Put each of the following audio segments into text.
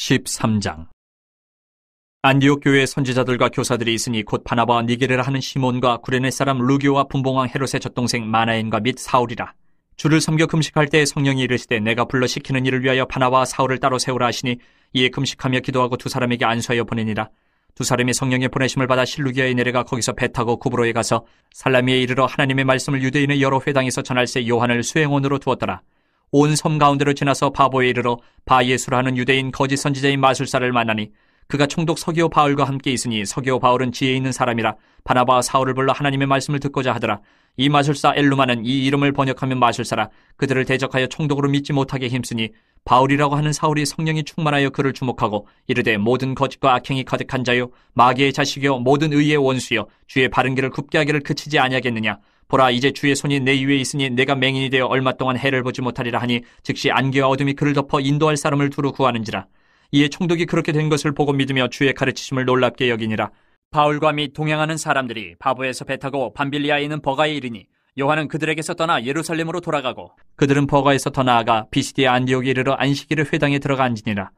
13장. 안디옥 교회에 선지자들과 교사들이 있으니 곧 바나바와 니게르라 하는 시몬과 구레네 사람 루기오와 분봉왕 헤롯의 젖동생 마나엔과 및 사울이라. 주를 섬겨 금식할 때에 성령이 이르시되 내가 불러 시키는 일을 위하여 바나바와 사울을 따로 세우라 하시니 이에 금식하며 기도하고 두 사람에게 안수하여 보내니라. 두 사람이 성령의 보내심을 받아 실루기아에 내려가 거기서 배 타고 구브로에 가서 살라미에 이르러 하나님의 말씀을 유대인의 여러 회당에서 전할새 요한을 수행원으로 두었더라. 온 섬 가운데로 지나서 바보에 이르러 바예수라 하는 유대인 거짓 선지자인 마술사를 만나니 그가 총독 서기오 바울과 함께 있으니 서기오 바울은 지혜 있는 사람이라 바나바와 사울을 불러 하나님의 말씀을 듣고자 하더라. 이 마술사 엘루마는 이 이름을 번역하면 마술사라. 그들을 대적하여 총독으로 믿지 못하게 힘쓰니 바울이라고 하는 사울이 성령이 충만하여 그를 주목하고 이르되 모든 거짓과 악행이 가득한 자요 마귀의 자식이요 모든 의의 원수요 주의 바른 길을 굽게 하기를 그치지 아니하겠느냐. 보라 이제 주의 손이 내 위에 있으니 내가 맹인이 되어 얼마 동안 해를 보지 못하리라 하니 즉시 안개와 어둠이 그를 덮어 인도할 사람을 두루 구하는지라. 이에 총독이 그렇게 된 것을 보고 믿으며 주의 가르치심을 놀랍게 여기니라. 바울과 및 동행하는 사람들이 바보에서 배 타고 밤빌리아에 있는 버가에 이르니 요한은 그들에게서 떠나 예루살렘으로 돌아가고 그들은 버가에서 더 나아가 비시디아 안디옥에 이르러 안식일의 회당에 들어가 앉으니라.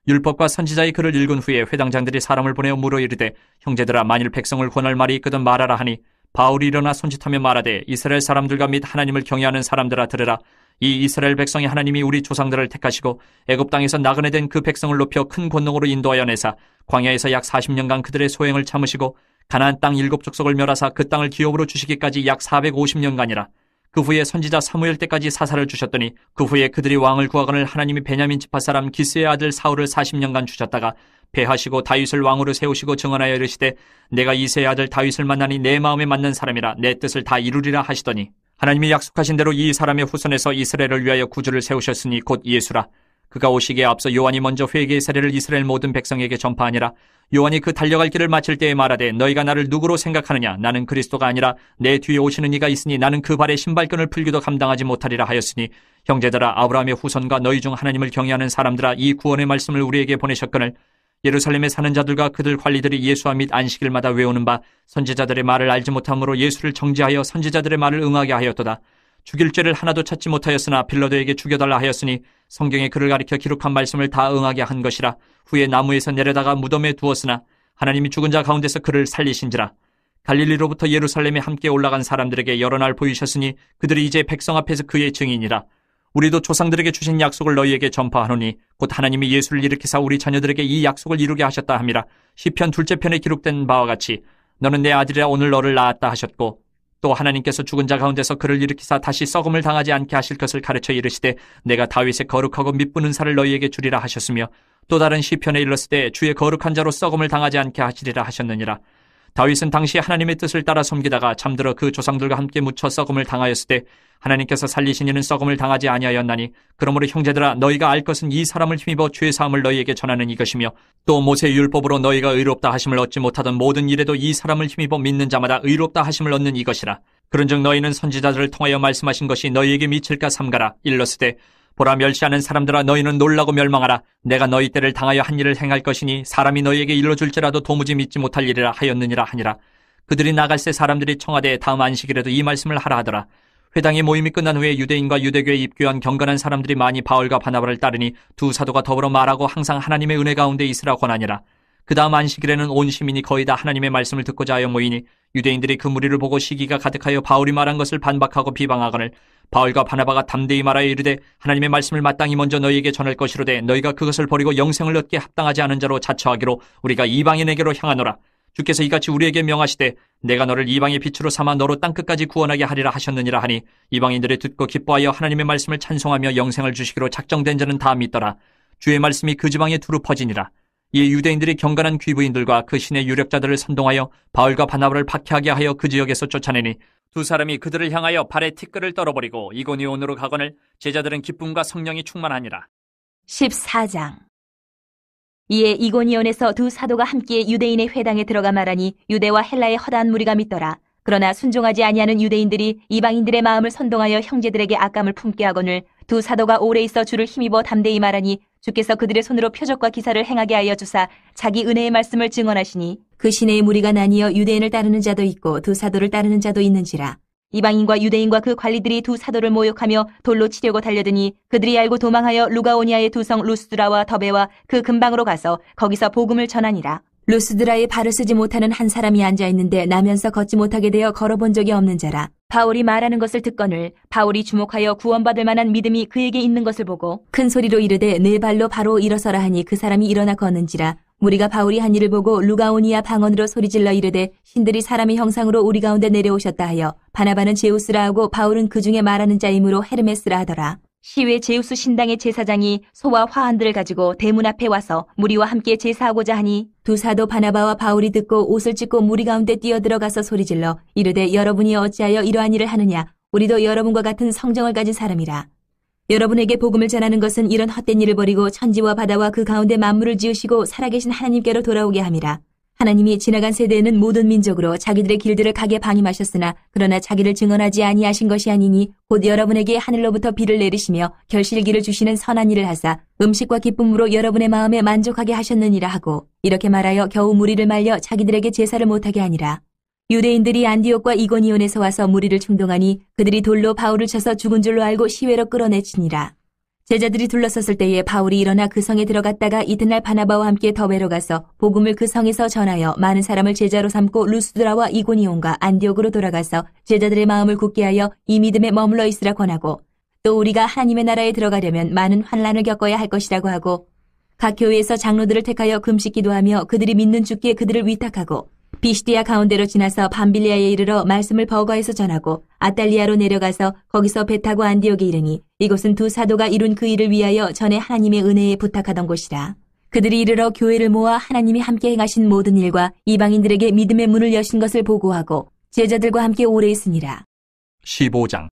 율법과 선지자의 글을 읽은 후에 회당장들이 사람을 보내어 물어 이르되 형제들아 만일 백성을 권할 말이 있거든 말하라 하니 바울이 일어나 손짓하며 말하되 이스라엘 사람들과 및 하나님을 경외하는 사람들아 들으라. 이 이스라엘 백성이 하나님이 우리 조상들을 택하시고 애굽 땅에서 나그네 된 그 백성을 높여 큰 권능으로 인도하여 내사 광야에서 약 40년간 그들의 소행을 참으시고 가나안 땅 7족속을 멸하사 그 땅을 기업으로 주시기까지 약 450년간이라. 그 후에 선지자 사무엘 때까지 사사를 주셨더니 그 후에 그들이 왕을 구하거늘 하나님이 베냐민 지파 사람 기스의 아들 사울을 40년간 주셨다가 배하시고 다윗을 왕으로 세우시고 증언하여 이르시되 내가 이새의 아들 다윗을 만나니 내 마음에 맞는 사람이라 내 뜻을 다 이루리라 하시더니 하나님이 약속하신 대로 이 사람의 후손에서 이스라엘을 위하여 구주를 세우셨으니 곧 예수라. 그가 오시기에 앞서 요한이 먼저 회개의 세례를 이스라엘 모든 백성에게 전파하니라. 요한이 그 달려갈 길을 마칠 때에 말하되 너희가 나를 누구로 생각하느냐. 나는 그리스도가 아니라 내 뒤에 오시는 이가 있으니 나는 그 발에 신발끈을 풀기도 감당하지 못하리라 하였으니 형제들아 아브라함의 후손과 너희 중 하나님을 경외하는 사람들아 이 구원의 말씀을 우리에게 보내셨거늘 예루살렘에 사는 자들과 그들 관리들이 예수와 및 안식일마다 외우는 바 선지자들의 말을 알지 못함으로 예수를 정죄하여 선지자들의 말을 응하게 하였도다. 죽일 죄를 하나도 찾지 못하였으나 빌라도에게 죽여달라 하였으니 성경에 그를 가리켜 기록한 말씀을 다 응하게 한 것이라. 후에 나무에서 내려다가 무덤에 두었으나 하나님이 죽은 자 가운데서 그를 살리신지라. 갈릴리로부터 예루살렘에 함께 올라간 사람들에게 여러 날 보이셨으니 그들이 이제 백성 앞에서 그의 증인이라. 우리도 조상들에게 주신 약속을 너희에게 전파하노니 곧 하나님이 예수를 일으키사 우리 자녀들에게 이 약속을 이루게 하셨다 함이라. 시편 둘째 편에 기록된 바와 같이 너는 내 아들이라 오늘 너를 낳았다 하셨고 또 하나님께서 죽은 자 가운데서 그를 일으키사 다시 썩음을 당하지 않게 하실 것을 가르쳐 이르시되 내가 다윗의 거룩하고 미쁘는 살을 너희에게 주리라 하셨으며 또 다른 시편에 일렀으되 주의 거룩한 자로 썩음을 당하지 않게 하시리라 하셨느니라. 다윗은 당시 하나님의 뜻을 따라 섬기다가 잠들어 그 조상들과 함께 묻혀 썩음을 당하였을 때 하나님께서 살리신 이는 썩음을 당하지 아니하였나니 그러므로 형제들아 너희가 알 것은 이 사람을 힘입어 죄 사함을 너희에게 전하는 이것이며 또 모세 율법으로 너희가 의롭다 하심을 얻지 못하던 모든 일에도 이 사람을 힘입어 믿는 자마다 의롭다 하심을 얻는 이것이라. 그런즉 너희는 선지자들을 통하여 말씀하신 것이 너희에게 미칠까 삼가라. 일렀으되 보라 멸시하는 사람들아 너희는 놀라고 멸망하라. 내가 너희 때를 당하여 한 일을 행할 것이니 사람이 너희에게 일러줄지라도 도무지 믿지 못할 일이라 하였느니라 하니라. 그들이 나갈새 사람들이 청하되 다음 안식일에도 이 말씀을 하라 하더라. 회당의 모임이 끝난 후에 유대인과 유대교에 입교한 경건한 사람들이 많이 바울과 바나바를 따르니 두 사도가 더불어 말하고 항상 하나님의 은혜 가운데 있으라 권하니라. 그 다음 안식일에는 온 시민이 거의 다 하나님의 말씀을 듣고자 하여 모이니 유대인들이 그 무리를 보고 시기가 가득하여 바울이 말한 것을 반박하고 비방하거늘 바울과 바나바가 담대히 말하여 이르되 하나님의 말씀을 마땅히 먼저 너희에게 전할 것이로되 너희가 그것을 버리고 영생을 얻게 합당하지 않은 자로 자처하기로 우리가 이방인에게로 향하노라. 주께서 이같이 우리에게 명하시되 내가 너를 이방의 빛으로 삼아 너로 땅끝까지 구원하게 하리라 하셨느니라 하니 이방인들이 듣고 기뻐하여 하나님의 말씀을 찬송하며 영생을 주시기로 작정된 자는 다 믿더라. 주의 말씀이 그 지방에 두루 퍼지니라. 이에 유대인들이 경건한 귀부인들과 그 신의 유력자들을 선동하여 바울과 바나바를 박해하게 하여 그 지역에서 쫓아내니 두 사람이 그들을 향하여 발에 티끌을 떨어버리고 이고니온으로 가거늘 제자들은 기쁨과 성령이 충만하니라. 14장. 이에 이고니온에서 두 사도가 함께 유대인의 회당에 들어가 말하니 유대와 헬라의 허다한 무리가 믿더라. 그러나 순종하지 아니하는 유대인들이 이방인들의 마음을 선동하여 형제들에게 악감을 품게 하거늘 두 사도가 오래 있어 주를 힘입어 담대히 말하니 주께서 그들의 손으로 표적과 기사를 행하게 하여 주사 자기 은혜의 말씀을 증언하시니 그 시내의 무리가 나뉘어 유대인을 따르는 자도 있고 두 사도를 따르는 자도 있는지라. 이방인과 유대인과 그 관리들이 두 사도를 모욕하며 돌로 치려고 달려드니 그들이 알고 도망하여 루가오니아의 두 성 루스드라와 더베와 그 근방으로 가서 거기서 복음을 전하니라. 루스드라에 발을 쓰지 못하는 한 사람이 앉아있는데 나면서 걷지 못하게 되어 걸어본 적이 없는 자라. 바울이 말하는 것을 듣거늘 바울이 주목하여 구원받을 만한 믿음이 그에게 있는 것을 보고 큰 소리로 이르되 네 발로 바로 일어서라 하니 그 사람이 일어나 걷는지라. 무리가 바울이 한 일을 보고 루가오니아 방언으로 소리질러 이르되 신들이 사람의 형상으로 우리 가운데 내려오셨다 하여 바나바는 제우스라 하고 바울은 그 중에 말하는 자이므로 헤르메스라 하더라. 시외 제우스 신당의 제사장이 소와 화환들을 가지고 대문 앞에 와서 무리와 함께 제사하고자 하니 두 사도 바나바와 바울이 듣고 옷을 찢고 무리 가운데 뛰어들어가서 소리질러 이르되 여러분이 어찌하여 이러한 일을 하느냐. 우리도 여러분과 같은 성정을 가진 사람이라. 여러분에게 복음을 전하는 것은 이런 헛된 일을 버리고 천지와 바다와 그 가운데 만물을 지으시고 살아계신 하나님께로 돌아오게 함이라. 하나님이 지나간 세대에는 모든 민족으로 자기들의 길들을 가게 방임하셨으나 그러나 자기를 증언하지 아니하신 것이 아니니 곧 여러분에게 하늘로부터 비를 내리시며 결실기를 주시는 선한 일을 하사 음식과 기쁨으로 여러분의 마음에 만족하게 하셨느니라 하고 이렇게 말하여 겨우 무리를 말려 자기들에게 제사를 못하게 하니라. 유대인들이 안디옥과 이고니온에서 와서 무리를 충동하니 그들이 돌로 바울을 쳐서 죽은 줄로 알고 시외로 끌어내치니라. 제자들이 둘러섰을 때에 바울이 일어나 그 성에 들어갔다가 이튿날 바나바와 함께 더베로 가서 복음을 그 성에서 전하여 많은 사람을 제자로 삼고 루스드라와 이고니온과 안디옥으로 돌아가서 제자들의 마음을 굳게 하여 이 믿음에 머물러 있으라 권하고 또 우리가 하나님의 나라에 들어가려면 많은 환난을 겪어야 할 것이라고 하고 각 교회에서 장로들을 택하여 금식 기도하며 그들이 믿는 주께 그들을 위탁하고 비시디아 가운데로 지나서 밤빌리아에 이르러 말씀을 버가에서 전하고 아달리아로 내려가서 거기서 배 타고 안디옥에 이르니 이곳은 두 사도가 이룬 그 일을 위하여 전에 하나님의 은혜에 부탁하던 곳이라. 그들이 이르러 교회를 모아 하나님이 함께 행하신 모든 일과 이방인들에게 믿음의 문을 여신 것을 보고하고 제자들과 함께 오래 있으니라. 15장.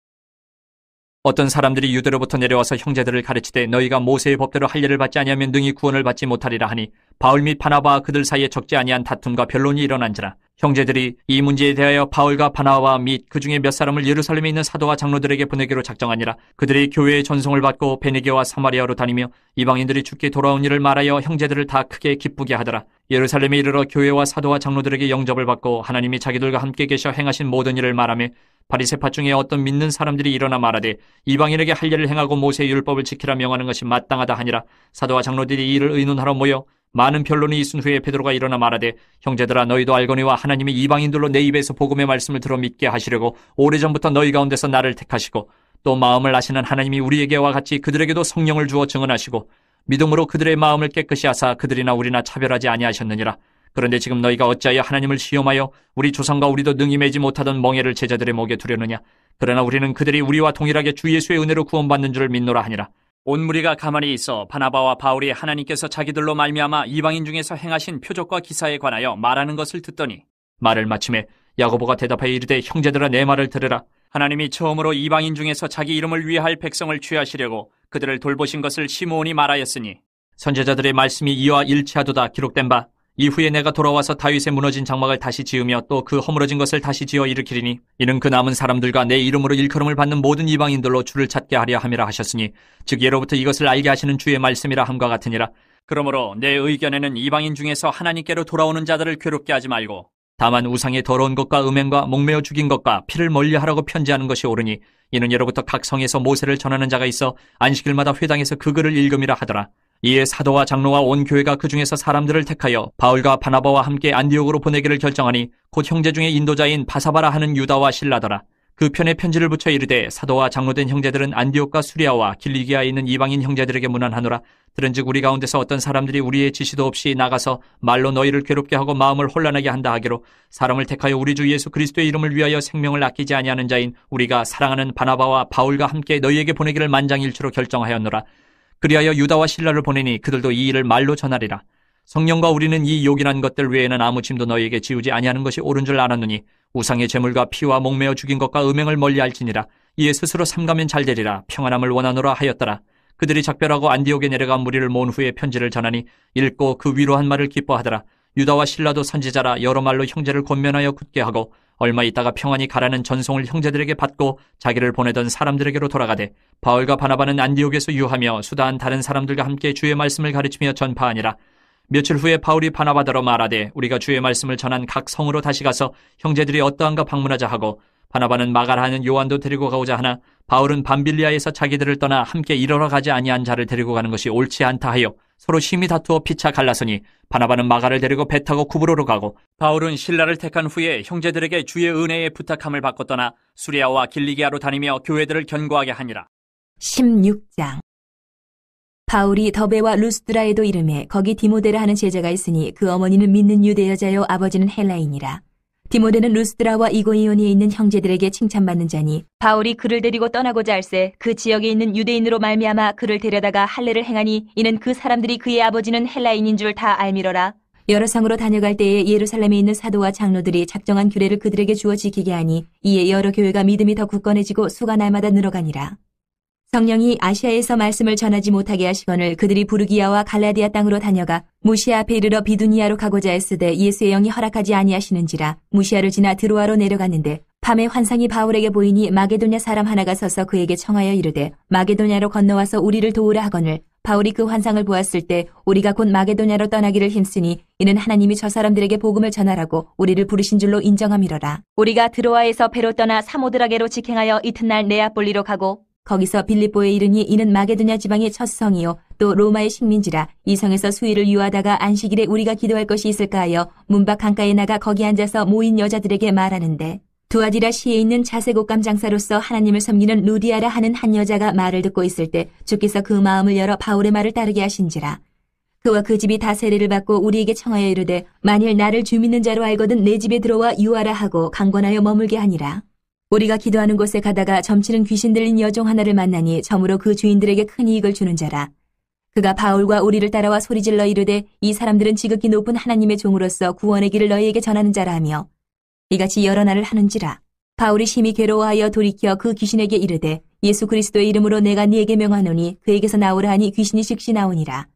어떤 사람들이 유대로부터 내려와서 형제들을 가르치되 너희가 모세의 법대로 할례를 받지 아니하면 능히 구원을 받지 못하리라 하니 바울 및 바나바와 그들 사이에 적지 아니한 다툼과 변론이 일어난지라. 형제들이 이 문제에 대하여 바울과 바나바 및 그 중에 몇 사람을 예루살렘에 있는 사도와 장로들에게 보내기로 작정하니라. 그들이 교회의 전송을 받고 베니게와 사마리아로 다니며 이방인들이 주께 돌아온 일을 말하여 형제들을 다 크게 기쁘게 하더라. 예루살렘에 이르러 교회와 사도와 장로들에게 영접을 받고 하나님이 자기들과 함께 계셔 행하신 모든 일을 말하며 바리새파 중에 어떤 믿는 사람들이 일어나 말하되 이방인에게 할례를 행하고 모세의 율법을 지키라 명하는 것이 마땅하다 하니라. 사도와 장로들이 이 일을 의논하러 모여 많은 변론이 있은 후에 베드로가 일어나 말하되 형제들아 너희도 알거니와 하나님이 이방인들로 내 입에서 복음의 말씀을 들어 믿게 하시려고 오래전부터 너희 가운데서 나를 택하시고 또 마음을 아시는 하나님이 우리에게와 같이 그들에게도 성령을 주어 증언하시고 믿음으로 그들의 마음을 깨끗이 하사 그들이나 우리나 차별하지 아니하셨느니라. 그런데 지금 너희가 어찌하여 하나님을 시험하여 우리 조상과 우리도 능히 매지 못하던 멍에를 제자들의 목에 두려느냐. 그러나 우리는 그들이 우리와 동일하게 주 예수의 은혜로 구원받는 줄을 믿노라 하니라. 온 무리가 가만히 있어 바나바와 바울이 하나님께서 자기들로 말미암아 이방인 중에서 행하신 표적과 기사에 관하여 말하는 것을 듣더니 말을 마침에 야고보가 대답하여 이르되 형제들아 내 말을 들으라. 하나님이 처음으로 이방인 중에서 자기 이름을 위할 백성을 취하시려고 그들을 돌보신 것을 시므온이 말하였으니 선지자들의 말씀이 이와 일치하도다 기록된 바 이후에 내가 돌아와서 다윗의 무너진 장막을 다시 지으며 또 그 허물어진 것을 다시 지어 일으키리니 이는 그 남은 사람들과 내 이름으로 일컬음을 받는 모든 이방인들로 주를 찾게 하려 함이라 하셨으니 즉 예로부터 이것을 알게 하시는 주의 말씀이라 함과 같으니라. 그러므로 내 의견에는 이방인 중에서 하나님께로 돌아오는 자들을 괴롭게 하지 말고 다만 우상의 더러운 것과 음행과 목매어 죽인 것과 피를 멀리하라고 편지하는 것이 옳으니 이는 예로부터 각 성에서 모세를 전하는 자가 있어 안식일마다 회당에서 그 글을 읽음이라 하더라. 이에 사도와 장로와 온 교회가 그 중에서 사람들을 택하여 바울과 바나바와 함께 안디옥으로 보내기를 결정하니 곧 형제 중에 인도자인 바사바라 하는 유다와 실라더라. 그 편에 편지를 붙여 이르되 사도와 장로된 형제들은 안디옥과 수리아와 길리기아에 있는 이방인 형제들에게 문안하노라. 들은즉 우리 가운데서 어떤 사람들이 우리의 지시도 없이 나가서 말로 너희를 괴롭게 하고 마음을 혼란하게 한다 하기로 사람을 택하여 우리 주 예수 그리스도의 이름을 위하여 생명을 아끼지 아니하는 자인 우리가 사랑하는 바나바와 바울과 함께 너희에게 보내기를 만장일치로 결정하였노라. 그리하여 유다와 실라를 보내니 그들도 이 일을 말로 전하리라. 성령과 우리는 이 요긴한 것들 외에는 아무 짐도 너희에게 지우지 아니하는 것이 옳은 줄 알았느니 우상의 제물과 피와 목매어 죽인 것과 음행을 멀리할지니라. 이에 스스로 삼가면 잘되리라. 평안함을 원하노라 하였더라. 그들이 작별하고 안디옥에 내려가 무리를 모은 후에 편지를 전하니 읽고 그 위로한 말을 기뻐하더라. 유다와 실라도 선지자라 여러 말로 형제를 권면하여 굳게 하고 얼마 있다가 평안히 가라는 전송을 형제들에게 받고 자기를 보내던 사람들에게로 돌아가되 바울과 바나바는 안디옥에서 유하며 수다한 다른 사람들과 함께 주의 말씀을 가르치며 전파하니라. 며칠 후에 바울이 바나바더러 말하되 우리가 주의 말씀을 전한 각 성으로 다시 가서 형제들이 어떠한가 방문하자 하고 바나바는 마가라 하는 요한도 데리고 가고자 하나 바울은 밤빌리아에서 자기들을 떠나 함께 일하러 가지 아니한 자를 데리고 가는 것이 옳지 않다 하여 서로 심히 다투어 피차 갈라서니 바나바는 마가를 데리고 배 타고 구브로로 가고 바울은 실라를 택한 후에 형제들에게 주의 은혜에 부탁함을 받고 떠나 수리아와 길리기아로 다니며 교회들을 견고하게 하니라. 16장. 바울이 더베와 루스드라에도 이르매 거기 디모데라 하는 제자가 있으니 그 어머니는 믿는 유대 여자요 아버지는 헬라인이라. 디모데는 루스드라와 이고니온에 있는 형제들에게 칭찬받는 자니 바울이 그를 데리고 떠나고자 할새 그 지역에 있는 유대인으로 말미암아 그를 데려다가 할례를 행하니 이는 그 사람들이 그의 아버지는 헬라인인 줄 다 알미러라. 여러 성으로 다녀갈 때에 예루살렘에 있는 사도와 장로들이 작정한 규례를 그들에게 주어 지키게 하니 이에 여러 교회가 믿음이 더 굳건해지고 수가 날마다 늘어가니라. 성령이 아시아에서 말씀을 전하지 못하게 하시거늘 그들이 부르기아와 갈라디아 땅으로 다녀가 무시아 앞에 이르러 비두니아로 가고자 했으되 예수의 영이 허락하지 아니하시는지라. 무시아를 지나 드로아로 내려갔는데 밤에 환상이 바울에게 보이니 마게도냐 사람 하나가 서서 그에게 청하여 이르되 마게도냐로 건너와서 우리를 도우라 하거늘 바울이 그 환상을 보았을 때 우리가 곧 마게도냐로 떠나기를 힘쓰니 이는 하나님이 저 사람들에게 복음을 전하라고 우리를 부르신 줄로 인정함이로라. 우리가 드로아에서 배로 떠나 사모드라게로 직행하여 이튿날 네아폴리로 가고 거기서 빌립보에 이르니 이는 마게도냐 지방의 첫 성이요 또 로마의 식민지라. 이 성에서 수일을 유하다가 안식일에 우리가 기도할 것이 있을까 하여 문밖 강가에 나가 거기 앉아서 모인 여자들에게 말하는데 두아디라 시에 있는 자색옷감 장사로서 하나님을 섬기는 루디아라 하는 한 여자가 말을 듣고 있을 때 주께서 그 마음을 열어 바울의 말을 따르게 하신지라. 그와 그 집이 다 세례를 받고 우리에게 청하여 이르되 만일 나를 주 믿는 자로 알거든 내 집에 들어와 유하라 하고 강권하여 머물게 하니라. 우리가 기도하는 곳에 가다가 점치는 귀신 들린 여종 하나를 만나니 점으로 그 주인들에게 큰 이익을 주는 자라. 그가 바울과 우리를 따라와 소리질러 이르되 이 사람들은 지극히 높은 하나님의 종으로서 구원의 길을 너희에게 전하는 자라 하며 이같이 여러 날을 하는지라. 바울이 심히 괴로워하여 돌이켜 그 귀신에게 이르되 예수 그리스도의 이름으로 내가 네게 명하노니 그에게서 나오라 하니 귀신이 즉시 나오니라.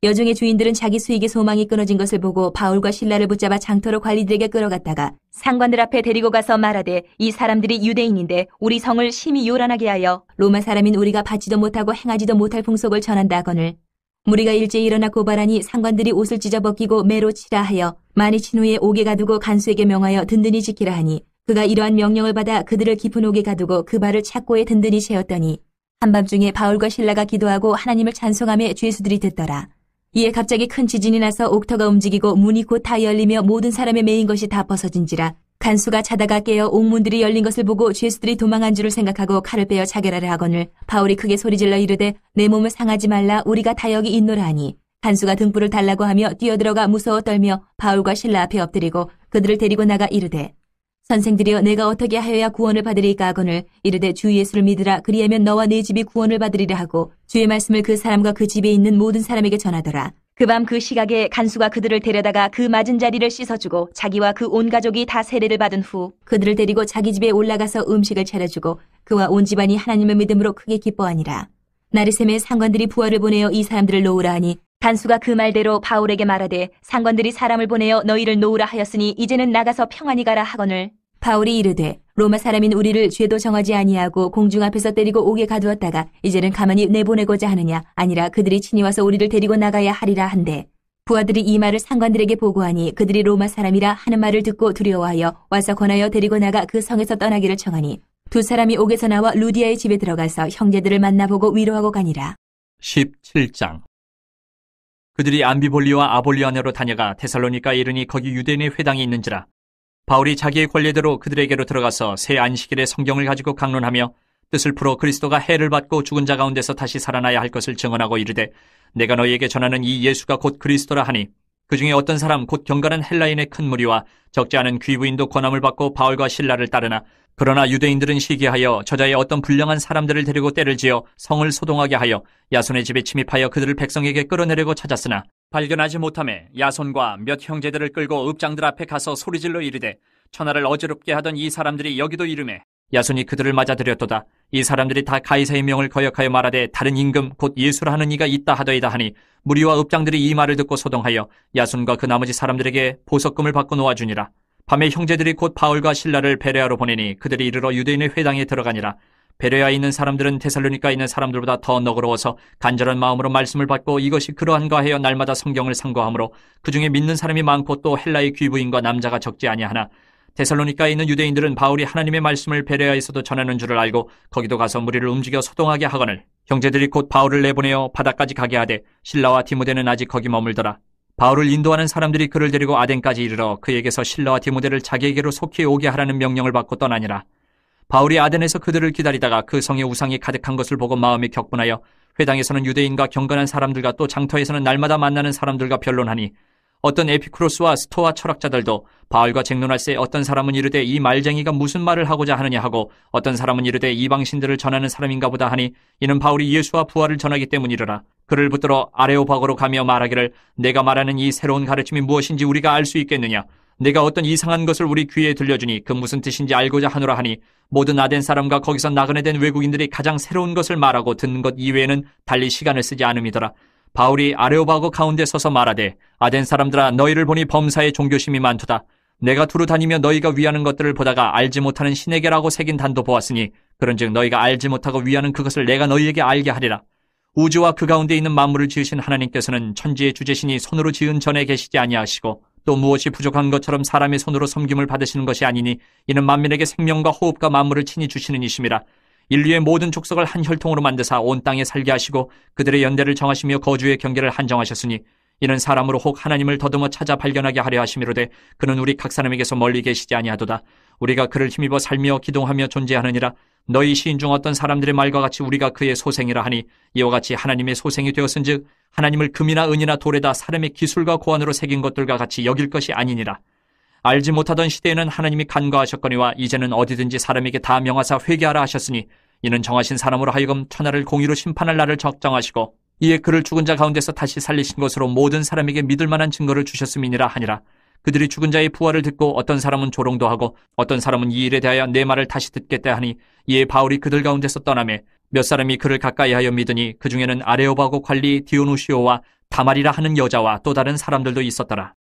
여종의 주인들은 자기 수익의 소망이 끊어진 것을 보고 바울과 실라를 붙잡아 장터로 관리들에게 끌어갔다가 상관들 앞에 데리고 가서 말하되 이 사람들이 유대인인데 우리 성을 심히 요란하게 하여 로마 사람인 우리가 받지도 못하고 행하지도 못할 풍속을 전한다 하거늘 무리가 일제히 일어나 고발하니 상관들이 옷을 찢어 벗기고 매로 치라 하여 많이 친 후에 옥에 가두고 간수에게 명하여 든든히 지키라 하니 그가 이러한 명령을 받아 그들을 깊은 옥에 가두고 그 발을 착고에 든든히 채웠더니 한밤중에 바울과 실라가 기도하고 하나님을 찬송하며 죄수들이 듣더라. 이에 갑자기 큰 지진이 나서 옥터가 움직이고 문이 곧 다 열리며 모든 사람의 매인 것이 다 벗어진지라. 간수가 자다가 깨어 옥문들이 열린 것을 보고 죄수들이 도망한 줄을 생각하고 칼을 빼어 자결하려 하거늘 바울이 크게 소리질러 이르되 내 몸을 상하지 말라 우리가 다 여기 있노라 하니 간수가 등불을 달라고 하며 뛰어들어가 무서워 떨며 바울과 실라 앞에 엎드리고 그들을 데리고 나가 이르되 선생들이여 내가 어떻게 하여야 구원을 받으리까 하거늘 이르되 주 예수를 믿으라 그리하면 너와 네 집이 구원을 받으리라 하고 주의 말씀을 그 사람과 그 집에 있는 모든 사람에게 전하더라. 그 밤 그 시각에 간수가 그들을 데려다가 그 맞은 자리를 씻어주고 자기와 그 온 가족이 다 세례를 받은 후 그들을 데리고 자기 집에 올라가서 음식을 차려주고 그와 온 집안이 하나님을 믿음으로 크게 기뻐하니라. 나리샘의 상관들이 부하를 보내어 이 사람들을 놓으라 하니 간수가 그 말대로 바울에게 말하되 상관들이 사람을 보내어 너희를 놓으라 하였으니 이제는 나가서 평안히 가라 하거늘 바울이 이르되 로마 사람인 우리를 죄도 정하지 아니하고 공중 앞에서 때리고 옥에 가두었다가 이제는 가만히 내보내고자 하느냐 아니라 그들이 친히 와서 우리를 데리고 나가야 하리라 한데 부하들이 이 말을 상관들에게 보고하니 그들이 로마 사람이라 하는 말을 듣고 두려워하여 와서 권하여 데리고 나가 그 성에서 떠나기를 청하니 두 사람이 옥에서 나와 루디아의 집에 들어가서 형제들을 만나보고 위로하고 가니라. 17장. 그들이 암비볼리와 아볼리아네로 다녀가 데살로니가에 이르니 거기 유대인의 회당이 있는지라. 바울이 자기의 권례대로 그들에게로 들어가서 새 안식일에 성경을 가지고 강론하며 뜻을 풀어 그리스도가 해를 받고 죽은 자 가운데서 다시 살아나야 할 것을 증언하고 이르되 내가 너희에게 전하는 이 예수가 곧 그리스도라 하니 그중에 어떤 사람 곧 경건한 헬라인의 큰 무리와 적지 않은 귀부인도 권함을 받고 바울과 실라를 따르나 그러나 유대인들은 시기하여 저자의 어떤 불량한 사람들을 데리고 때를 지어 성을 소동하게 하여 야손의 집에 침입하여 그들을 백성에게 끌어내려고 찾았으나 발견하지 못하매 야손과 몇 형제들을 끌고 읍장들 앞에 가서 소리질러 이르되 천하를 어지럽게 하던 이 사람들이 여기도 이르매 야손이 그들을 맞아들였도다. 이 사람들이 다 가이사의 명을 거역하여 말하되 다른 임금 곧 예수라 하는 이가 있다 하더이다 하니 무리와 읍장들이 이 말을 듣고 소동하여 야손과 그 나머지 사람들에게 보석금을 받고 놓아주니라. 밤에 형제들이 곧 바울과 실라를 베레아로 보내니 그들이 이르러 유대인의 회당에 들어가니라. 베레아에 있는 사람들은 데살로니가에 있는 사람들보다 더 너그러워서 간절한 마음으로 말씀을 받고 이것이 그러한가 하여 날마다 성경을 상고하므로 그중에 믿는 사람이 많고 또 헬라의 귀부인과 남자가 적지 아니하나 데살로니가에 있는 유대인들은 바울이 하나님의 말씀을 베레아에서도 전하는 줄을 알고 거기도 가서 무리를 움직여 소동하게 하거늘 형제들이 곧 바울을 내보내어 바다까지 가게 하되 실라와 디모데는 아직 거기 머물더라. 바울을 인도하는 사람들이 그를 데리고 아덴까지 이르러 그에게서 실라와 디모데를 자기에게로 속히 오게 하라는 명령을 받고 떠나니라. 바울이 아덴에서 그들을 기다리다가 그 성에 우상이 가득한 것을 보고 마음이 격분하여 회당에서는 유대인과 경건한 사람들과 또 장터에서는 날마다 만나는 사람들과 변론하니 어떤 에피쿠로스와 스토아 철학자들도 바울과 쟁론할새 어떤 사람은 이르되 이 말쟁이가 무슨 말을 하고자 하느냐 하고 어떤 사람은 이르되 이방신들을 전하는 사람인가 보다 하니 이는 바울이 예수와 부활을 전하기 때문이르라. 그를 붙들어 아레오바고로 가며 말하기를 내가 말하는 이 새로운 가르침이 무엇인지 우리가 알 수 있겠느냐. 내가 어떤 이상한 것을 우리 귀에 들려주니 그 무슨 뜻인지 알고자 하노라 하니 모든 아덴 사람과 거기서 나그네 된 외국인들이 가장 새로운 것을 말하고 듣는 것 이외에는 달리 시간을 쓰지 않음이더라. 바울이 아레오바고 가운데 서서 말하되 아덴 사람들아 너희를 보니 범사에 종교심이 많도다. 내가 두루 다니며 너희가 위하는 것들을 보다가 알지 못하는 신에게라고 새긴 단도 보았으니 그런즉 너희가 알지 못하고 위하는 그것을 내가 너희에게 알게 하리라. 우주와 그 가운데 있는 만물을 지으신 하나님께서는 천지의 주제신이 손으로 지은 전에 계시지 아니하시고 또 무엇이 부족한 것처럼 사람의 손으로 섬김을 받으시는 것이 아니니 이는 만민에게 생명과 호흡과 만물을 친히 주시는 이심이라. 인류의 모든 족속을 한 혈통으로 만드사 온 땅에 살게 하시고 그들의 연대를 정하시며 거주의 경계를 한정하셨으니 이는 사람으로 혹 하나님을 더듬어 찾아 발견하게 하려 하심이로되 그는 우리 각 사람에게서 멀리 계시지 아니하도다. 우리가 그를 힘입어 살며 기동하며 존재하느니라. 너희 시인 중 어떤 사람들의 말과 같이 우리가 그의 소생이라 하니 이와 같이 하나님의 소생이 되었은즉 하나님을 금이나 은이나 돌에다 사람의 기술과 고안으로 새긴 것들과 같이 여길 것이 아니니라. 알지 못하던 시대에는 하나님이 간과하셨거니와 이제는 어디든지 사람에게 다 명하사 회개하라 하셨으니 이는 정하신 사람으로 하여금 천하를 공의로 심판할 날을 적정하시고 이에 그를 죽은 자 가운데서 다시 살리신 것으로 모든 사람에게 믿을 만한 증거를 주셨음이니라 하니라. 그들이 죽은 자의 부활을 듣고 어떤 사람은 조롱도 하고 어떤 사람은 이 일에 대하여 내 말을 다시 듣겠다 하니 이에 바울이 그들 가운데서 떠나매 몇 사람이 그를 가까이하여 믿으니 그 중에는 아레오바고 관리 디오누시오와 다말이라 하는 여자와 또 다른 사람들도 있었더라.